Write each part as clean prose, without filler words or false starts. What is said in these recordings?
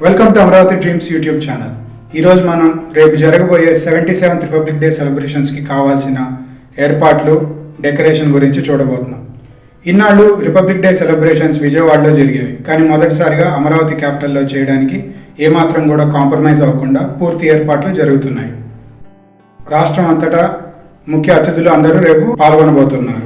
Welcome to Amaravati dreams YouTube channel. ఈరోజు మనం రేపు జరగబోయే 77th రిపబ్లిక్ డే సెలబ్రేషన్స్కి కావాల్సిన ఏర్పాట్లు, డెకరేషన్ గురించి చూడబోతున్నాం. ఇన్నాళ్ళు రిపబ్లిక్ డే సెలబ్రేషన్స్ విజయవాడలో జరిగేవి, కానీ మొదటిసారిగా అమరావతి క్యాపిటల్లో చేయడానికి ఏమాత్రం కూడా కాంప్రమైజ్ అవ్వకుండా పూర్తి ఏర్పాట్లు జరుగుతున్నాయి. రాష్ట్రం అంతటా ముఖ్య అతిథులు అందరూ రేపు పాల్గొనబోతున్నారు.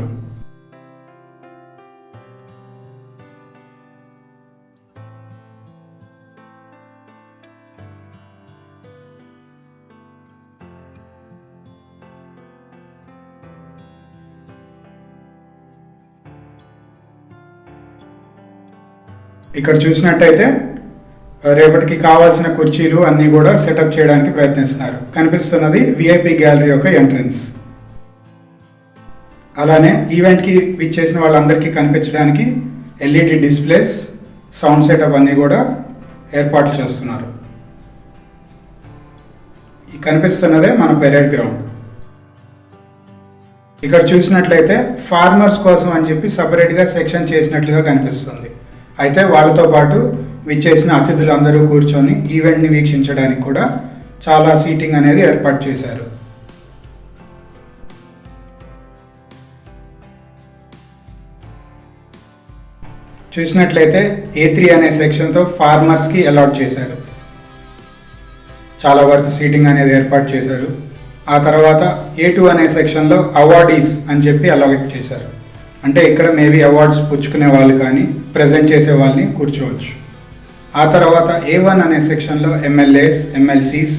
ఇక్కడ చూసినట్టయితే రేపటికి కావాల్సిన కుర్చీలు అన్నీ కూడా సెటప్ చేయడానికి ప్రయత్నిస్తున్నారు. కనిపిస్తున్నది విఐపి గ్యాలరీ యొక్క ఎంట్రన్స్. అలానే ఈవెంట్కి విచ్చేసిన వాళ్ళందరికీ కనిపించడానికి ఎల్ఈడి డిస్ప్లేస్, సౌండ్ సెటప్ అన్నీ కూడా ఏర్పాట్లు చేస్తున్నారు. ఈ కనిపిస్తున్నదే మన పెరేడ్ గ్రౌండ్. ఇక్కడ చూసినట్లయితే ఫార్మర్స్ కోసం అని చెప్పి సపరేట్గా సెక్షన్ చేసినట్లుగా కనిపిస్తుంది. అయితే వాళ్ళతో పాటు విచ్చేసిన అతిథులందరూ కూర్చొని ఈవెంట్ని వీక్షించడానికి కూడా చాలా సీటింగ్ అనేది ఏర్పాటు చేశారు. చూసినట్లయితే A3 అనే సెక్షన్తో ఫార్మర్స్కి అలాట్ చేశారు. చాలా వరకు సీటింగ్ అనేది ఏర్పాటు చేశారు. ఆ తర్వాత A2 అనే సెక్షన్లో అవార్డీస్ అని చెప్పి అలాట్ చేశారు. అంటే ఇక్కడ మేబీ అవార్డ్స్ పుచ్చుకునే వాళ్ళు కానీ ప్రజెంట్ చేసే వాళ్ళని కూర్చోవచ్చు. ఆ తర్వాత A1 అనే సెక్షన్లో ఎమ్మెల్యేస్, ఎమ్మెల్సీస్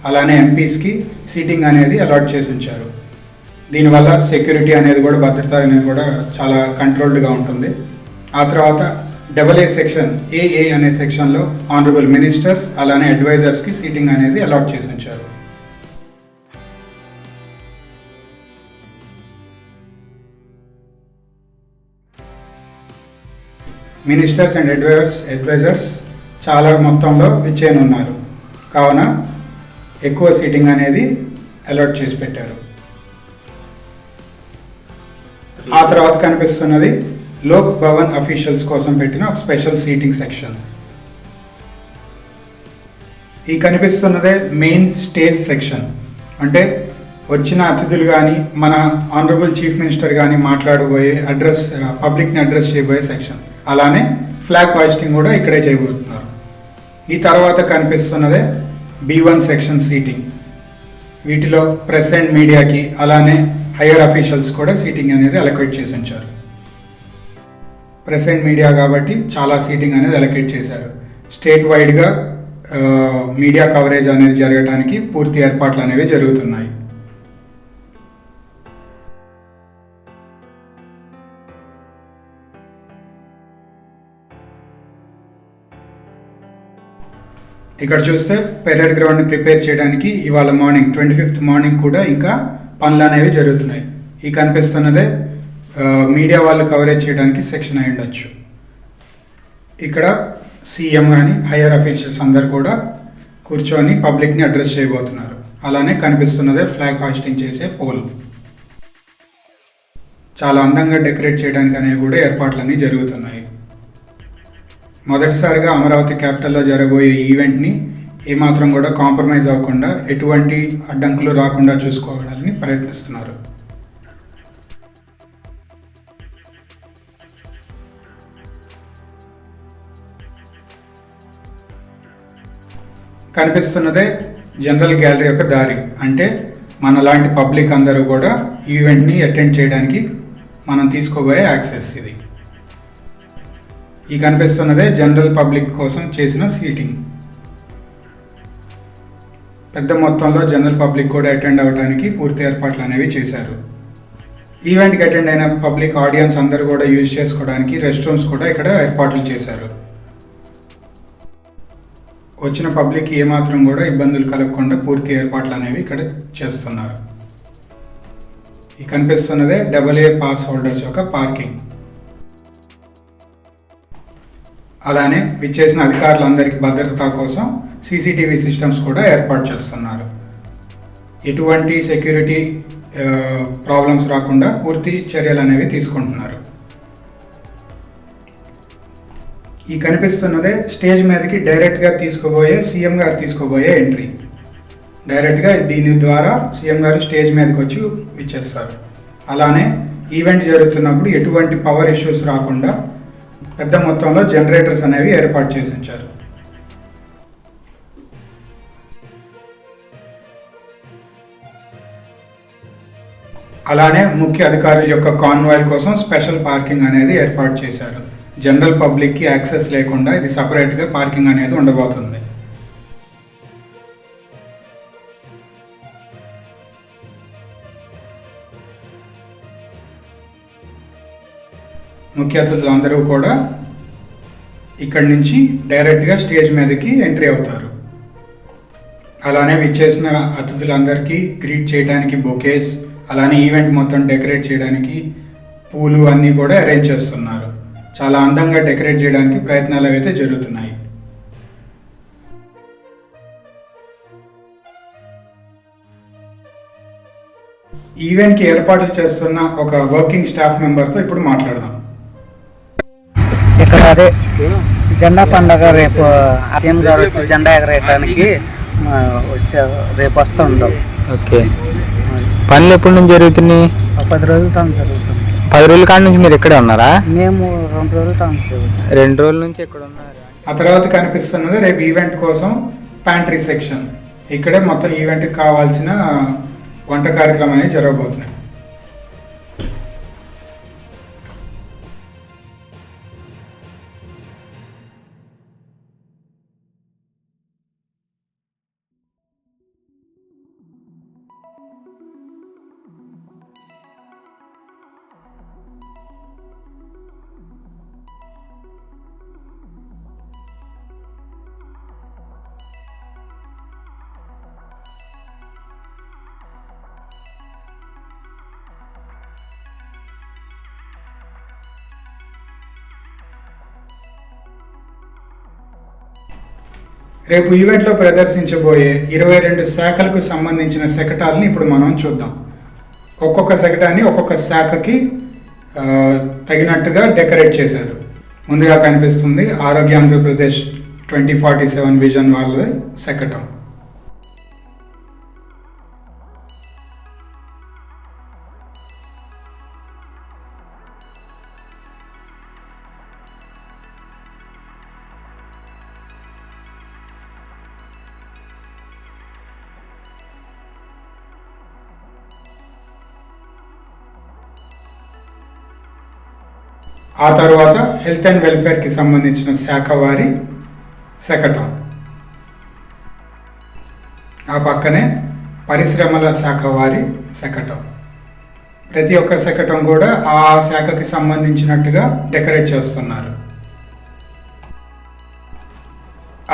అలానే ఎంపీస్కి సీటింగ్ అనేది అలాట్ చేసి ఉంచారు. దీనివల్ల సెక్యూరిటీ అనేది కూడా, భద్రత అనేది కూడా చాలా కంట్రోల్డ్గా ఉంటుంది. ఆ తర్వాత AA సెక్షన్ AA అనే సెక్షన్లో ఆనరబుల్ మినిస్టర్స్ అలానే అడ్వైజర్స్కి సీటింగ్ అనేది అలాట్ చేసి ఉంచారు. మినిస్టర్స్ అండ్ అడ్వైజర్స్ చాలా మొత్తంలో విచ్చేయనున్నారు కావున ఎక్కువ సీటింగ్ అనేది అలాట్ చేసి పెట్టారు. ఆ తర్వాత కనిపిస్తున్నది లోక్ భవన్ అఫీషియల్స్ కోసం పెట్టిన ఒక స్పెషల్ సీటింగ్ సెక్షన్. ఈ కనిపిస్తున్నదే మెయిన్ స్టేజ్ సెక్షన్. అంటే వచ్చిన అతిథులు కానీ మన ఆనరబుల్ చీఫ్ మినిస్టర్ కానీ మాట్లాడబోయే పబ్లిక్ని అడ్రస్ చేయబోయే సెక్షన్. అలానే ఫ్లాగ్ హాయిస్టింగ్ కూడా ఇక్కడే చేయబోతున్నారు. ఈ తర్వాత కనిపిస్తున్నదే B1 సెక్షన్ సీటింగ్. వీటిలో ప్రెస్ అండ్ మీడియాకి అలానే హైయర్ అఫీషియల్స్ కూడా సీటింగ్ అనేది అలొకేట్ చేసి ఉంచారు. ప్రెస్ అండ్ మీడియా కాబట్టి చాలా సీటింగ్ అనేది అలొకేట్ చేశారు. స్టేట్ వైడ్గా మీడియా కవరేజ్ అనేది జరగడానికి పూర్తి ఏర్పాట్లు అనేవి జరుగుతున్నాయి. ఇక్కడ చూస్తే పెరేడ్ గ్రౌండ్ని ప్రిపేర్ చేయడానికి ఇవాళ మార్నింగ్ 25th మార్నింగ్ కూడా ఇంకా పనులు అనేవి జరుగుతున్నాయి. ఈ కనిపిస్తున్నదే మీడియా వాళ్ళు కవరేజ్ చేయడానికి సెక్షన్ అయి ఉండొచ్చు. ఇక్కడ సీఎం కానీ హైయర్ అఫీషియల్స్ అందరు కూడా కూర్చొని పబ్లిక్ని అడ్రస్ చేయబోతున్నారు. అలానే కనిపిస్తున్నదే ఫ్లాగ్ హాయిస్టింగ్ చేసే పోల్. చాలా అందంగా డెకరేట్ చేయడానికి అనేవి కూడా ఏర్పాట్లన్నీ జరుగుతున్నాయి. మొదటిసారిగా అమరావతి క్యాపిటల్లో జరగబోయే ఈవెంట్ని ఏమాత్రం కూడా కాంప్రమైజ్ అవ్వకుండా, ఎటువంటి అడ్డంకులు రాకుండా చూసుకోవడానికి ప్రయత్నిస్తున్నారు. కనిపిస్తున్నదే జనరల్ గ్యాలరీ యొక్క దారి. అంటే మనలాంటి పబ్లిక్ అందరూ కూడా ఈవెంట్ని అటెండ్ చేయడానికి మనం తీసుకోబోయే యాక్సెస్ ఇది. ఈ కనిపిస్తున్నదే జనరల్ పబ్లిక్ కోసం చేసిన సీటింగ్. పెద్ద మొత్తంలో జనరల్ పబ్లిక్ కూడా అటెండ్ అవ్వడానికి పూర్తి ఏర్పాట్లు అనేవి చేశారు. ఈవెంట్కి అటెండ్ అయిన పబ్లిక్ ఆడియన్స్ అందరూ కూడా యూజ్ చేసుకోవడానికి రెస్ట్ రూమ్స్ కూడా ఇక్కడ ఏర్పాట్లు చేశారు. వచ్చిన పబ్లిక్ ఏమాత్రం కూడా ఇబ్బందులు కలగకుండా పూర్తి ఏర్పాట్లు అనేవి ఇక్కడ చేస్తున్నారు. ఈ కనిపిస్తున్నదే AA పాస్ హోల్డర్స్ యొక్క పార్కింగ్. అలానే విచ్చేసిన అధికారులందరికీ భద్రత కోసం CCTV సిస్టమ్స్ కూడా ఏర్పాటు చేస్తున్నారు. ఎటువంటి సెక్యూరిటీ ప్రాబ్లమ్స్ రాకుండా పూర్తి చర్యలు అనేవి తీసుకుంటున్నారు. ఈ కనిపిస్తున్నదే స్టేజ్ మీదకి డైరెక్ట్గా తీసుకుపోయే సీఎం గారు తీసుకోబోయే ఎంట్రీ. డైరెక్ట్గా దీని ద్వారా సీఎం గారు స్టేజ్ మీదకి వచ్చి ఇచ్చేస్తారు. అలానే ఈవెంట్ జరుగుతున్నప్పుడు ఎటువంటి పవర్ ఇష్యూస్ రాకుండా పెద్ద మొత్తంలో జనరేటర్స్ అనేవి ఏర్పాటు చేసి ఉంచారు. అలానే ముఖ్య అధికారుల యొక్క కాన్వాయ్ కోసం స్పెషల్ పార్కింగ్ అనేది ఏర్పాటు చేశారు. జనరల్ పబ్లిక్కి యాక్సెస్ లేకుండా ఇది సపరేట్గా పార్కింగ్ అనేది ఉండబోతుంది. ముఖ్య అతిథులందరూ కూడా ఇక్కడి నుంచి డైరెక్ట్గా స్టేజ్ మీదకి ఎంట్రీ అవుతారు. అలానే విచ్చేసిన అతిథులందరికీ గ్రీట్ చేయడానికి బొకేస్, అలానే ఈవెంట్ మొత్తం డెకరేట్ చేయడానికి పూలు అన్నీ కూడా అరేంజ్ చేస్తున్నారు. చాలా అందంగా డెకరేట్ చేయడానికి ప్రయత్నాలు అయితే జరుగుతున్నాయి. ఈవెంట్కి ఏర్పాట్లు చేస్తున్న ఒక వర్కింగ్ స్టాఫ్ మెంబర్తో ఇప్పుడు మాట్లాడదాం. ఇక్కడ అదే జెండా పండగ రేపు సీఎం గారు వచ్చి జెండా ఎగరేయడానికి రేపు వస్తూ ఉంటాం. ఓకే, పనులు ఎప్పటి నుంచి జరుగుతున్నాయి? 10 రోజుల టైం జరుగుతుంది. 10 రోజుల కాడ నుంచి మీరు ఇక్కడే ఉన్నారా? మేము 2 రోజుల టైం జరుగుతుంది. 2 రోజుల నుంచి ఇక్కడ ఉన్నారు. ఆ తర్వాత కనిపిస్తున్నది రేపు ఈవెంట్ కోసం ప్యాంట్రీ సెక్షన్. ఇక్కడే మొత్తం ఈవెంట్కి కావాల్సిన వంట కార్యక్రమం అనేది జరగబోతున్నాయి. రేపు ఈవెంట్లో ప్రదర్శించబోయే 22 శాఖలకు సంబంధించిన శకటాలని ఇప్పుడు మనం చూద్దాం. ఒక్కొక్క శకటాన్ని ఒక్కొక్క శాఖకి తగినట్టుగా డెకరేట్ చేశారు. ముందుగా కనిపిస్తుంది ఆరోగ్య ఆంధ్రప్రదేశ్ 2047 విజన్ వాళ్ళ శకటం. ఆ తర్వాత హెల్త్ అండ్ వెల్ఫేర్కి సంబంధించిన శాఖ వారి శకటం. ఆ పక్కనే పరిశ్రమల శాఖ వారి శకటం. ప్రతి ఒక్క శకటం కూడా ఆ శాఖకి సంబంధించినట్టుగా డెకరేట్ చేస్తున్నారు.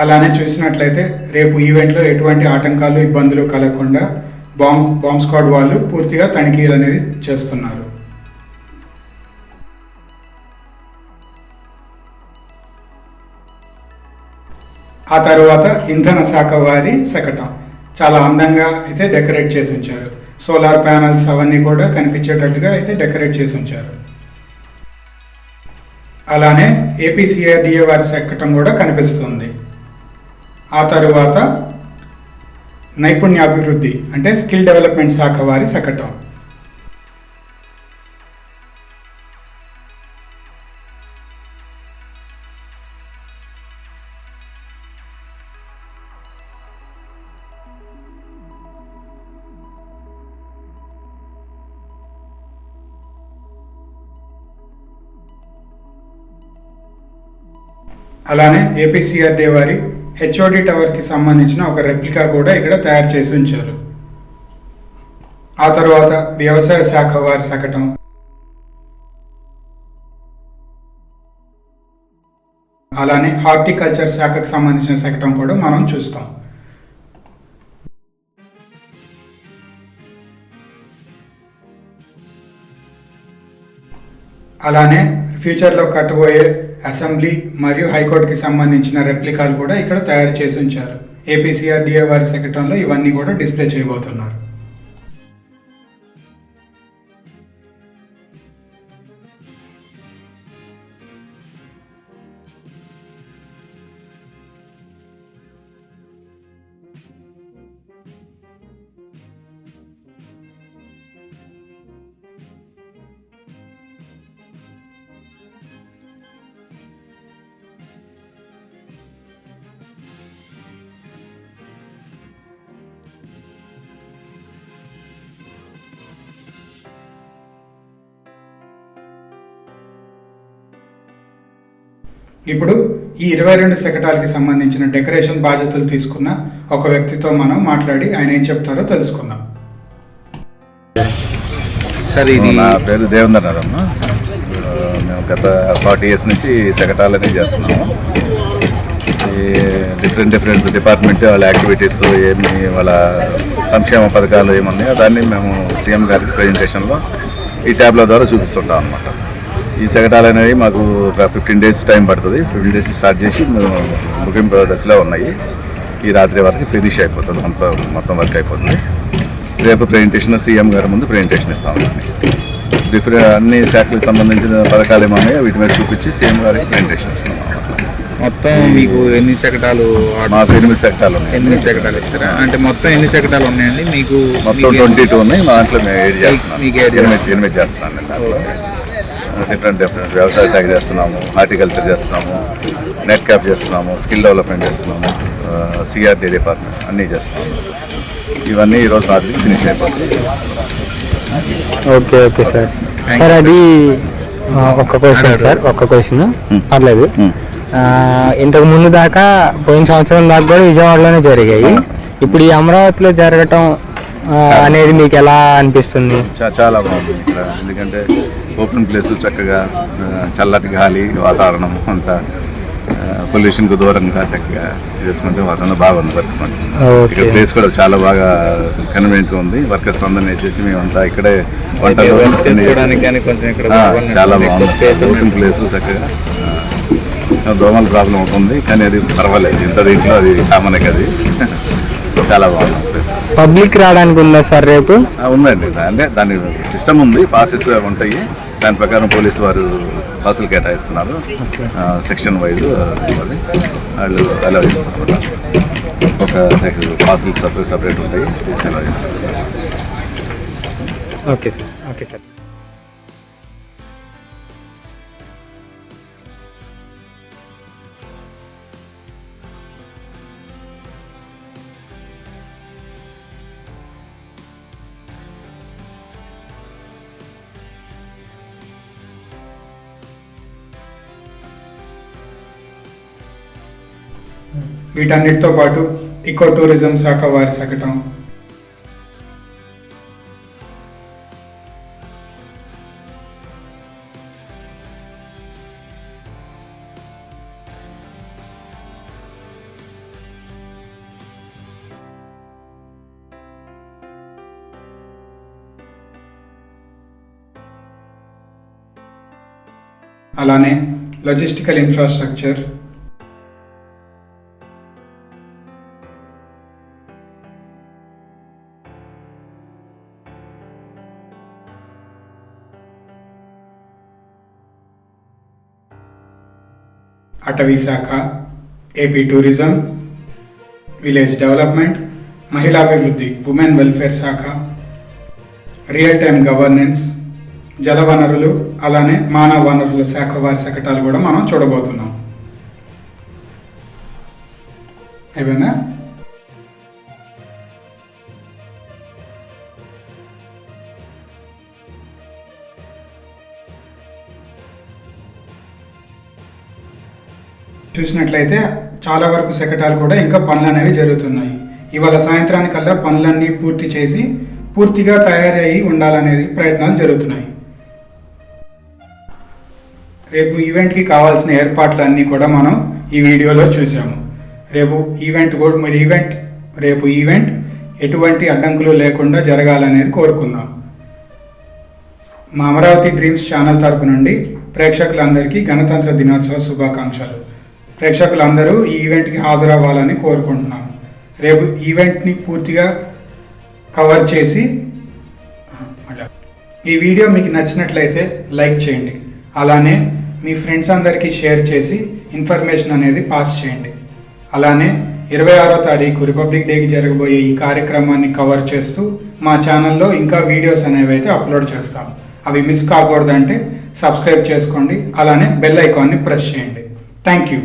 అలానే చూసినట్లయితే రేపు ఈవెంట్లో ఎటువంటి ఆటంకాలు ఇబ్బందులు కలగకుండా బాంబ్ స్క్వాడ్ వాళ్ళు పూర్తిగా తనిఖీలు అనేది చేస్తున్నారు. ఆ తర్వాత ఇంధన శాఖ వారి శకటం చాలా అందంగా అయితే డెకరేట్ చేసి ఉంచారు. సోలార్ ప్యానల్స్ అవన్నీ కూడా కనిపించేటట్టుగా అయితే డెకరేట్ చేసి ఉంచారు. అలానే ఏపీసీఆర్డీఏ వారి శకటం కూడా కనిపిస్తుంది. ఆ తరువాత నైపుణ్యాభివృద్ధి అంటే స్కిల్ డెవలప్మెంట్ శాఖ వారి శకటం. అలానే ఏపీసీఆర్డీ వారి హెచ్ఓడి టవర్కి సంబంధించిన ఒక రెప్లికా కూడా ఇక్కడ తయారు చేసి ఉంచారు. ఆ తర్వాత వ్యవసాయ శాఖ వారి శకటం, అలానే హార్టికల్చర్ శాఖకు సంబంధించిన శకటం కూడా మనం చూస్తాం. అలానే ఫ్యూచర్లో కట్టబోయే అసెంబ్లీ మరియు హైకోర్టుకి సంబంధించిన రెప్లికాలు కూడా ఇక్కడ తయారు చేసి ఉంచారు. ఏపీసీఆర్డీఏ వారి శకటంలో ఇవన్నీ కూడా డిస్ప్లే చేయబోతున్నారు. ఇప్పుడు ఈ 22 శకటాలకి సంబంధించిన డెకరేషన్ బాధ్యతలు తీసుకున్న ఒక వ్యక్తితో మనం మాట్లాడి ఆయన ఏం చెప్తారో తెలుసుకుందాం. సార్ ఇది నా పేరు దేవేంద్రనాథమ్మ. మేము గత 40 years నుంచి శకటాలనే చేస్తున్నాము. ఈ డిఫరెంట్ డిపార్ట్మెంట్ వాళ్ళ యాక్టివిటీస్ ఏమి, వాళ్ళ సంక్షేమ పథకాలు ఏమున్నాయో దాన్ని మేము సీఎం గారి ప్రజెంటేషన్లో ఈ ట్యాబ్ల ద్వారా చూపిస్తుంటాం అన్నమాట. ఈ శకటాలు అనేవి మాకు ఒక 15 days టైం పడుతుంది. 15 days స్టార్ట్ చేసి మేము ముగింపు దశలో ఉన్నాయి. ఈ రాత్రి వరకు ఫినిష్ అయిపోతుంది, మొత్తం వర్క్ అయిపోతుంది. రేపు ప్రెజెంటేషన్ సీఎం గారి ముందు ప్రెజెంటేషన్ ఇస్తాము. అన్ని శాఖలకు సంబంధించిన పథకాలు ఏమన్నాయో వీటి మీద చూపించి సీఎం గారికి ప్రెజెంటేషన్ ఇస్తాం. మొత్తం మీకు ఎన్ని శకటాలు? మాకు 8 శకటాలు ఉన్నాయి. 8 శకటాలు ఇస్తారా? అంటే మొత్తం ఎన్ని శకటాలు ఉన్నాయండి మీకు? మొత్తం 22 ఉన్నాయి. మా దాంట్లో మేము 8 చేస్తున్నాం. మీకు 8 చేస్తున్నాం. దాంట్లో డిఫరెంట్ వ్యవసాయ శాఖ చేస్తున్నాము, హార్టికల్చర్ చేస్తున్నాము, నెట్ క్యాప్ చేస్తున్నాము, స్కిల్ డెవలప్మెంట్ చేస్తున్నాము, సిఆర్డీ డిపార్ట్మెంట్ అన్నీ చేస్తున్నాము. ఇవన్నీ ఈరోజు రాత్రి ఫినిష్ అయిపోతుంది. Okay sir. సార్ అది ఒక్క క్వశ్చన్ పర్లేదు. ఇంతకు ముందు దాకా పోయిన సంవత్సరం దాకా కూడా విజయవాడలోనే జరిగాయి. ఇప్పుడు ఈ అమరావతిలో జరగటం అనేది మీకు ఎలా అనిపిస్తుంది? చాలా బాగుంది ఇక్కడ. ఎందుకంటే ఓపెన్ ప్లేస్, చక్కగా చల్లటి గాలి, వాతావరణం అంతా పొల్యూషన్కు దూరంగా చక్కగా చేసుకుంటే వాతావరణం బాగుంది. ఇక్కడ ప్లేస్ కూడా చాలా బాగా కన్వీనియంట్గా ఉంది. వర్కర్స్ అందరినీ వేసేసి మేమంతా ఇక్కడే వంటలు చాలా బాగుంది. ఓపెన్ ప్లేస్ చక్కగా. దోమల ప్రాబ్లం అవుతుంది కానీ అది పర్వాలేదు. ఇంత దీంట్లో అది కామన్ అది. చాలా బాగుంది ప్లేస్. పబ్లిక్ రావడానికి ఉందా సార్ రేపు? ఉందండి. అంటే దాని సిస్టమ్ ఉంది, పాసెస్ ఉంటాయి. దాని ప్రకారం పోలీసు వారు పాసులు కేటాయిస్తున్నారు. సెక్షన్ వైజ్ వాళ్ళు అలా చేస్తారు. ఒక సెక్షన్ పాసులు సపరేట్ ఉంటాయి, అలా చేస్తారు. Okay sir. వీటన్నిటితో పాటు ఇకో టూరిజం శాఖ వారి శకటం, అలానే లాజిస్టికల్ ఇన్ఫ్రాస్ట్రక్చర్, అటవీ శాఖ, ఏపీ టూరిజం, విలేజ్ డెవలప్మెంట్, మహిళాభివృద్ధి ఉమెన్ వెల్ఫేర్ శాఖ, రియల్ టైమ్ గవర్నెన్స్, జలవనరులు, అలానే మానవ వనరుల శాఖ వారి శకటాలు కూడా మనం చూడబోతున్నాం. అయిపోయినా? చూసినట్లయితే చాలా వరకు శకటాలు కూడా ఇంకా పనులు అనేవి జరుగుతున్నాయి. ఇవాళ సాయంత్రానికల్లా పనులన్నీ పూర్తి చేసి పూర్తిగా తయారయ్యి ఉండాలనేది ప్రయత్నాలు జరుగుతున్నాయి. రేపు ఈవెంట్కి కావాల్సిన ఏర్పాట్లు అన్నీ కూడా మనం ఈ వీడియోలో చూసాము. రేపు ఈవెంట్ ఎటువంటి అడ్డంకులు లేకుండా జరగాలనేది కోరుకుందాం. మా అమరావతి డ్రీమ్స్ ఛానల్ తరపు నుండి ప్రేక్షకులందరికీ గణతంత్ర దినోత్సవ శుభాకాంక్షలు. ప్రేక్షకులందరూ ఈ ఈవెంట్కి హాజరవ్వాలని కోరుకుంటున్నాము. రేపు ఈవెంట్ని పూర్తిగా కవర్ చేసి, ఈ వీడియో మీకు నచ్చినట్లయితే లైక్ చేయండి. అలానే మీ ఫ్రెండ్స్ అందరికీ షేర్ చేసి ఇన్ఫర్మేషన్ అనేది పాస్ చేయండి. అలానే 26వ తారీఖు రిపబ్లిక్ డేకి జరగబోయే ఈ కార్యక్రమాన్ని కవర్ చేస్తూ మా ఛానల్లో ఇంకా వీడియోస్ అనేవి అయితే అప్లోడ్ చేస్తాం. అవి మిస్ కాకూడదంటే సబ్స్క్రైబ్ చేసుకోండి. అలానే బెల్ ఐకాన్ని ప్రెస్ చేయండి. Thank you.